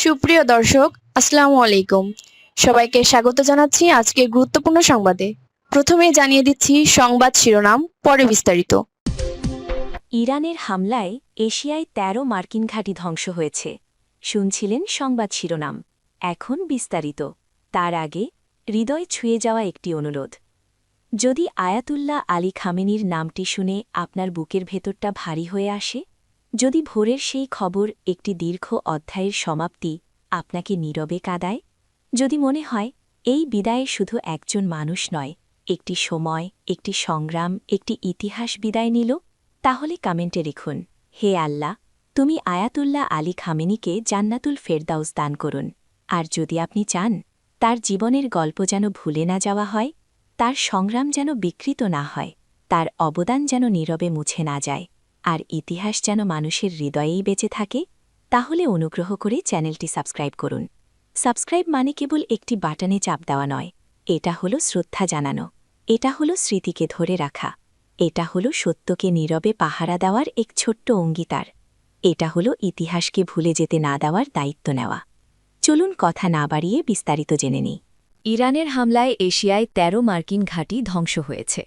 সুপ্রিয় দর্শক, আসসালামু আলাইকুম। সবাইকে স্বাগত জানাচ্ছি আজকের গুরুত্বপূর্ণ সংবাদে। প্রথমেই জানিয়ে দিচ্ছি সংবাদ শিরোনাম, পরে বিস্তারিত। ইরানের হামলায় এশিয়ায় ১৩ মার্কিন ঘাঁটি ধ্বংস হয়েছে। শুনছিলেন সংবাদ শিরোনাম, এখন বিস্তারিত। তার আগে হৃদয় ছুঁয়ে যাওয়া একটি অনুরোধ। যদি আয়াতুল্লাহ আলী খামেনির নামটি শুনে আপনার বুকের ভেতরটা ভারী হয়ে আসে, যদি ভোরের সেই খবর একটি দীর্ঘ অধ্যায়ের সমাপ্তি আপনাকে নীরবে কাঁদায়, যদি মনে হয় এই বিদায়ে শুধু একজন মানুষ নয়, একটি সময়, একটি সংগ্রাম, একটি ইতিহাস বিদায় নিল, তাহলে কমেন্টে লিখুন, হে আল্লাহ, তুমি আয়াতুল্লাহ আলী খামেনিকে জান্নাতুল ফেরদাউস দান করুন। আর যদি আপনি চান তার জীবনের গল্প যেন ভুলে না যাওয়া হয়, তার সংগ্রাম যেন বিকৃত না হয়, তার অবদান যেন নীরবে মুছে না যায়, আর ইতিহাস যেন মানুষের হৃদয়েই বেঁচে থাকে, তাহলে অনুগ্রহ করে চ্যানেলটি সাবস্ক্রাইব করুন। সাবস্ক্রাইব মানে কেবল একটি বাটনে চাপ দেওয়া নয়, এটা হলো শ্রদ্ধা জানানো, এটা হলো স্মৃতিকে ধরে রাখা, এটা হলো সত্যকে নীরবে পাহারা দেওয়ার এক ছোট্ট অঙ্গীকার, এটা হলো ইতিহাসকে ভুলে যেতে না দেওয়ার দায়িত্ব নেওয়া। চলুন কথা না বাড়িয়ে বিস্তারিত জেনে নিই। ইরানের হামলায় এশিয়ায় ১৩ মার্কিন ঘাঁটি ধ্বংস হয়েছে।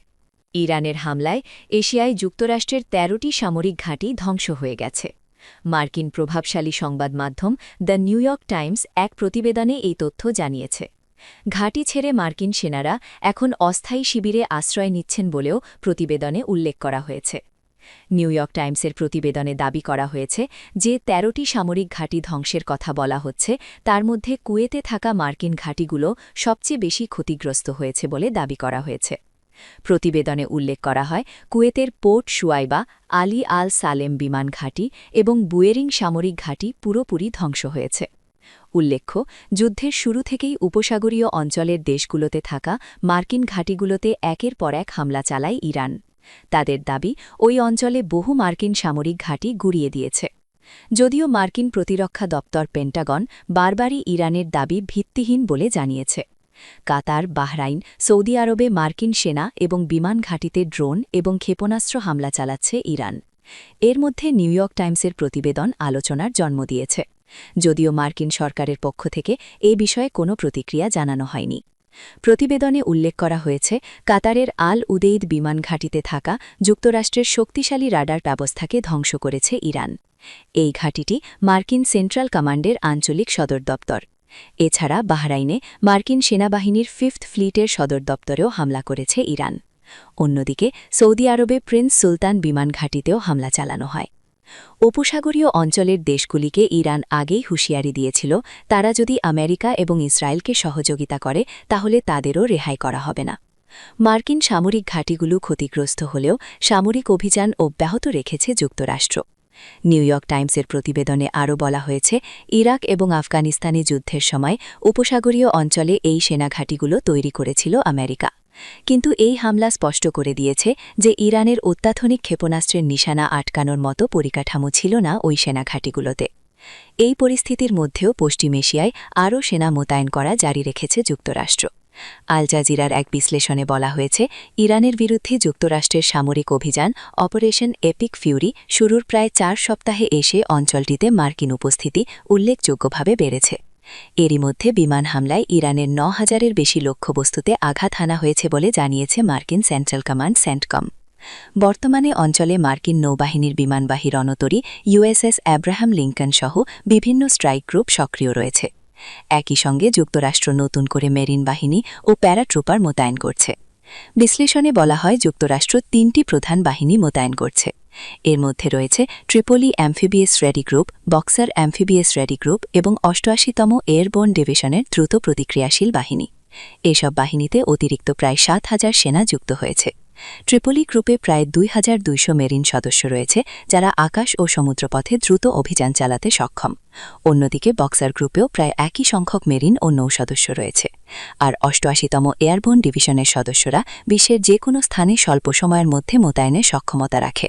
ইরানের হামলায় এশিয়ায় যুক্তরাষ্ট্রের ১৩টি সামরিক ঘাঁটি ধ্বংস হয়ে গেছে। মার্কিন প্রভাবশালী সংবাদ মাধ্যম দ্য নিউ ইয়র্ক টাইমস এক প্রতিবেদনে এই তথ্য জানিয়েছে। ঘাঁটি ছেড়ে মার্কিন সেনারা এখন অস্থায়ী শিবিরে আশ্রয় নিচ্ছেন বলেও প্রতিবেদনে উল্লেখ করা হয়েছে। নিউ ইয়র্ক টাইমসের প্রতিবেদনে দাবি করা হয়েছে যে ১৩টি সামরিক ঘাঁটি ধ্বংসের কথা বলা হচ্ছে, তার মধ্যে কুয়েতে থাকা মার্কিন ঘাঁটিগুলো সবচেয়ে বেশি ক্ষতিগ্রস্ত হয়েছে বলে দাবি করা হয়েছে। প্রতিবেদনে উল্লেখ করা হয়, কুয়েতের পোর্ট শুয়াইবা, আলী আল সালেম বিমান ঘাঁটি এবং বুয়েরিং সামরিক ঘাঁটি পুরোপুরি ধ্বংস হয়েছে। উল্লেখ্য, যুদ্ধের শুরু থেকেই উপসাগরীয় অঞ্চলের দেশগুলোতে থাকা মার্কিন ঘাঁটিগুলোতে একের পর এক হামলা চালায় ইরান। তাদের দাবি, ওই অঞ্চলে বহু মার্কিন সামরিক ঘাঁটি গুড়িয়ে দিয়েছে। যদিও মার্কিন প্রতিরক্ষা দপ্তর পেন্টাগন বারবারই ইরানের দাবি ভিত্তিহীন বলে জানিয়েছে। কাতার, বাহরাইন, সৌদি আরবে মার্কিন সেনা এবং বিমান ঘাঁটিতে ড্রোন এবং ক্ষেপণাস্ত্র হামলা চালাচ্ছে ইরান। এর মধ্যে নিউ ইয়র্ক টাইমসের প্রতিবেদন আলোচনার জন্ম দিয়েছে, যদিও মার্কিন সরকারের পক্ষ থেকে এ বিষয়ে কোনো প্রতিক্রিয়া জানানো হয়নি। প্রতিবেদনে উল্লেখ করা হয়েছে, কাতারের আল উদেইদ বিমান ঘাঁটিতে থাকা যুক্তরাষ্ট্রের শক্তিশালী রাডার ব্যবস্থাকে ধ্বংস করেছে ইরান। এই ঘাঁটিটি মার্কিন সেন্ট্রাল কমান্ডের আঞ্চলিক সদর দপ্তর। এছাড়া বাহরাইনে মার্কিন সেনাবাহিনীর 5th ফ্লিটের সদর দপ্তরেও হামলা করেছে ইরান। অন্যদিকে সৌদি আরবে প্রিন্স সুলতান বিমান ঘাঁটিতেও হামলা চালানো হয়। উপসাগরীয় অঞ্চলের দেশগুলিকে ইরান আগেই হুঁশিয়ারি দিয়েছিল, তারা যদি আমেরিকা এবং ইসরায়েলকে সহযোগিতা করে তাহলে তাদেরও রেহাই করা হবে না। মার্কিন সামরিক ঘাঁটিগুলো ক্ষতিগ্রস্ত হলেও সামরিক অভিযান অব্যাহত রেখেছে যুক্তরাষ্ট্র। নিউ ইয়র্ক টাইমসের প্রতিবেদনে আরও বলা হয়েছে, ইরাক এবং আফগানিস্তানে যুদ্ধের সময় উপসাগরীয় অঞ্চলে এই সেনাঘাঁটিগুলো তৈরি করেছিল আমেরিকা। কিন্তু এই হামলা স্পষ্ট করে দিয়েছে যে ইরানের অত্যাধুনিক ক্ষেপণাস্ত্রের নিশানা আটকানোর মতো পরিকাঠামো ছিল না ওই সেনাঘাঁটিগুলোতে। এই পরিস্থিতির মধ্যেও পশ্চিম এশিয়ায় আরও সেনা মোতায়েন করা জারি রেখেছে যুক্তরাষ্ট্র। আল জাজিরার এক বিশ্লেষণে বলা হয়েছে, ইরানের বিরুদ্ধে যুক্তরাষ্ট্রের সামরিক অভিযান অপারেশন এপিক ফিউরি শুরুর প্রায় 4 সপ্তাহে এসে অঞ্চলটিতে মার্কিন উপস্থিতি উল্লেখযোগ্যভাবে বেড়েছে। এরই মধ্যে বিমান হামলায় ইরানের ৯,০০০-এর বেশি লক্ষ্যবস্তুতে আঘাত হানা হয়েছে বলে জানিয়েছে মার্কিন সেন্ট্রাল কমান্ড সেন্টকম। বর্তমানে অঞ্চলে মার্কিন নৌবাহিনীর বিমানবাহী রণতরী ইউএসএস অ্যাব্রাহাম লিঙ্কন সহ বিভিন্ন স্ট্রাইক গ্রুপ সক্রিয় রয়েছে। একই সঙ্গে যুক্তরাষ্ট্র নতুন করে মেরিন বাহিনী ও প্যারাট্রুপার মোতায়েন করছে। বিশ্লেষণে বলা হয়, যুক্তরাষ্ট্র 3টি প্রধান বাহিনী মোতায়েন করছে। এর মধ্যে রয়েছে Tripoli amphibious ready group, Boxer amphibious ready group এবং 88তম এয়ারবোর্ন ডিভিশনের দ্রুত প্রতিক্রিয়াশীল বাহিনী। এসব বাহিনীতে অতিরিক্ত প্রায় 7,000 সেনা যুক্ত হয়েছে। ট্রিপোলি গ্রুপে প্রায় 2,200 মেরিন সদস্য রয়েছে, যারা আকাশ ও সমুদ্রপথে দ্রুত অভিযান চালাতে সক্ষম। অন্যদিকে বক্সার গ্রুপেও প্রায় একই সংখ্যক মেরিন ও নৌ সদস্য রয়েছে। আর 88তম এয়ারবোর্ন ডিভিশনের সদস্যরা বিশ্বের যে কোনো স্থানে স্বল্প সময়ের মধ্যে মোতায়েনের সক্ষমতা রাখে।